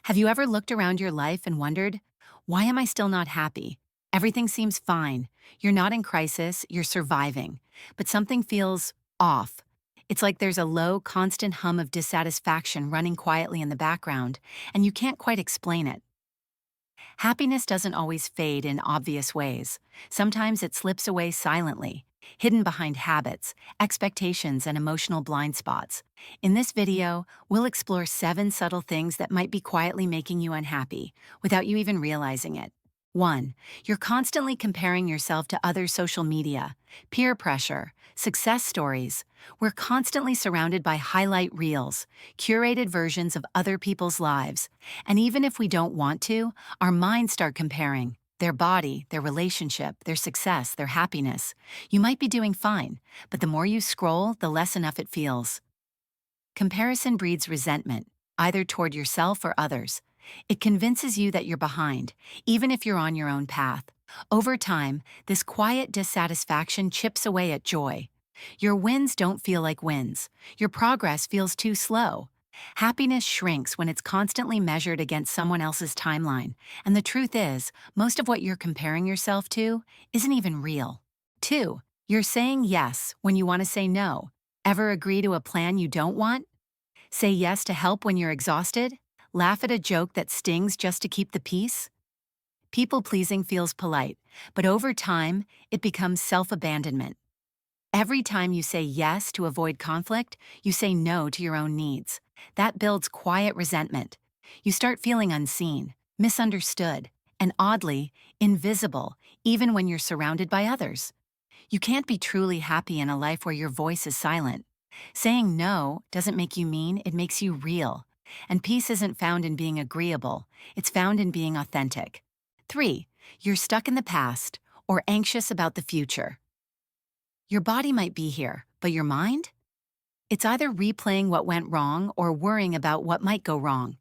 Have you ever looked around your life and wondered, why am I still not happy? Everything seems fine. You're not in crisis, you're surviving. But something feels off. It's like there's a low, constant hum of dissatisfaction running quietly in the background, and you can't quite explain it. Happiness doesn't always fade in obvious ways. Sometimes it slips away silently, hidden behind habits, expectations, and emotional blind spots. In this video, we'll explore 7 subtle things that might be quietly making you unhappy without you even realizing it. 1. You're constantly comparing yourself to other social media, peer pressure, success stories. We're constantly surrounded by highlight reels, curated versions of other people's lives, and even if we don't want to, our minds start comparing their body, their relationship, their success, their happiness. You might be doing fine, but the more you scroll, the less enough it feels. Comparison breeds resentment, either toward yourself or others. It convinces you that you're behind, even if you're on your own path. Over time, this quiet dissatisfaction chips away at joy. Your wins don't feel like wins. Your progress feels too slow. Happiness shrinks when it's constantly measured against someone else's timeline, and the truth is, most of what you're comparing yourself to isn't even real. 2. You're saying yes when you want to say no. Ever agree to a plan you don't want? Say yes to help when you're exhausted? Laugh at a joke that stings just to keep the peace? People-pleasing feels polite, but over time, it becomes self-abandonment. Every time you say yes to avoid conflict, you say no to your own needs. That builds quiet resentment. You start feeling unseen, misunderstood, and oddly, invisible, even when you're surrounded by others. You can't be truly happy in a life where your voice is silent. Saying no doesn't make you mean, it makes you real. And peace isn't found in being agreeable, it's found in being authentic. 3. You're stuck in the past or anxious about the future. Your body might be here, but your mind? It's either replaying what went wrong or worrying about what might go wrong.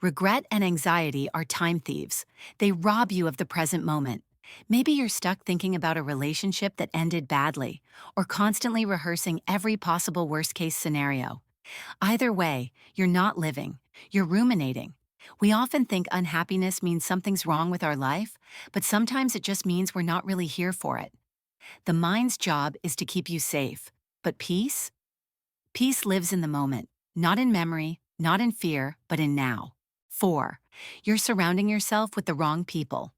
Regret and anxiety are time thieves. They rob you of the present moment. Maybe you're stuck thinking about a relationship that ended badly, or constantly rehearsing every possible worst-case scenario. Either way, you're not living, you're ruminating. We often think unhappiness means something's wrong with our life, but sometimes it just means we're not really here for it. The mind's job is to keep you safe, but peace? Peace lives in the moment, not in memory, not in fear, but in now. 4. You're surrounding yourself with the wrong people.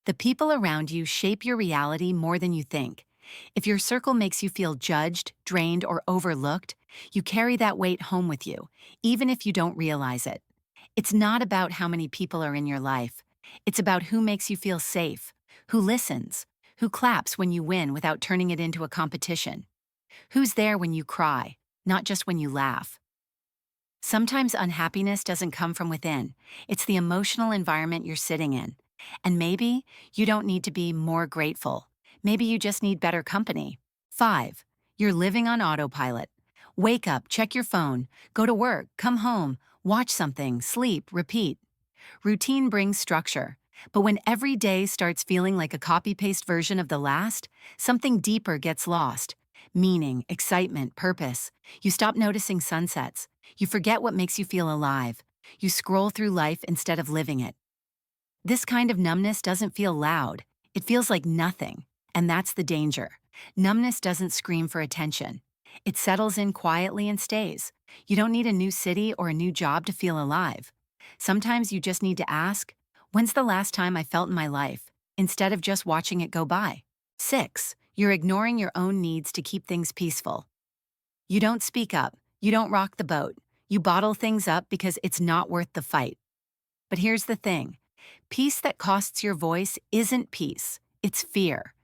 The people around you shape your reality more than you think. If your circle makes you feel judged, drained, or overlooked, you carry that weight home with you, even if you don't realize it. It's not about how many people are in your life. It's about who makes you feel safe, who listens, who claps when you win without turning it into a competition, who's there when you cry, not just when you laugh. Sometimes unhappiness doesn't come from within. It's the emotional environment you're sitting in. And maybe you don't need to be more grateful. Maybe you just need better company. 5. You're living on autopilot. Wake up, check your phone, go to work, come home, watch something, sleep, repeat. Routine brings structure. But when every day starts feeling like a copy-paste version of the last, something deeper gets lost. Meaning, excitement, purpose. You stop noticing sunsets. You forget what makes you feel alive. You scroll through life instead of living it. This kind of numbness doesn't feel loud. It feels like nothing. And that's the danger. Numbness doesn't scream for attention. It settles in quietly and stays. You don't need a new city or a new job to feel alive. Sometimes you just need to ask, when's the last time I felt in my life, instead of just watching it go by? 6. You're ignoring your own needs to keep things peaceful. You don't speak up. You don't rock the boat. You bottle things up because it's not worth the fight. But here's the thing. Peace that costs your voice isn't peace. It's fear.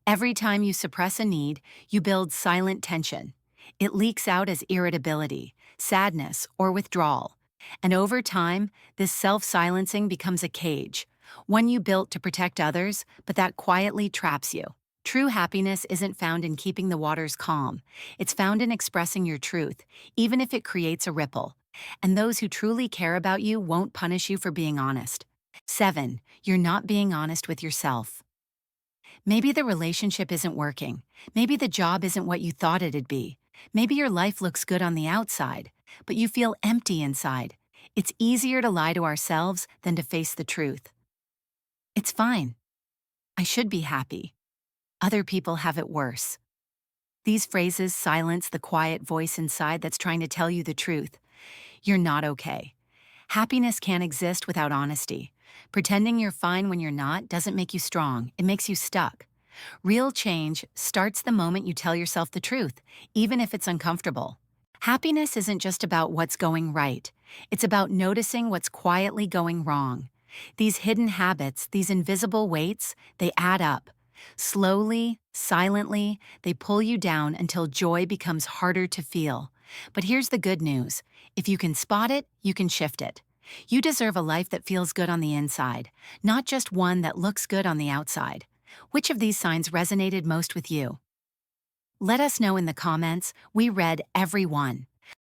Every time you suppress a need, you build silent tension. It leaks out as irritability, sadness, or withdrawal. And over time, this self-silencing becomes a cage, one you built to protect others, but that quietly traps you. True happiness isn't found in keeping the waters calm. It's found in expressing your truth, even if it creates a ripple. And those who truly care about you won't punish you for being honest. 7. You're not being honest with yourself. Maybe the relationship isn't working. Maybe the job isn't what you thought it'd be. Maybe your life looks good on the outside, but you feel empty inside. It's easier to lie to ourselves than to face the truth. It's fine. I should be happy. Other people have it worse. These phrases silence the quiet voice inside that's trying to tell you the truth. You're not okay. Happiness can't exist without honesty. Pretending you're fine when you're not doesn't make you strong, it makes you stuck. Real change starts the moment you tell yourself the truth, even if it's uncomfortable. Happiness isn't just about what's going right. It's about noticing what's quietly going wrong. These hidden habits, these invisible weights, they add up. Slowly, silently, they pull you down until joy becomes harder to feel. But here's the good news. If you can spot it, you can shift it. You deserve a life that feels good on the inside, not just one that looks good on the outside. Which of these signs resonated most with you? Let us know in the comments. We read every one.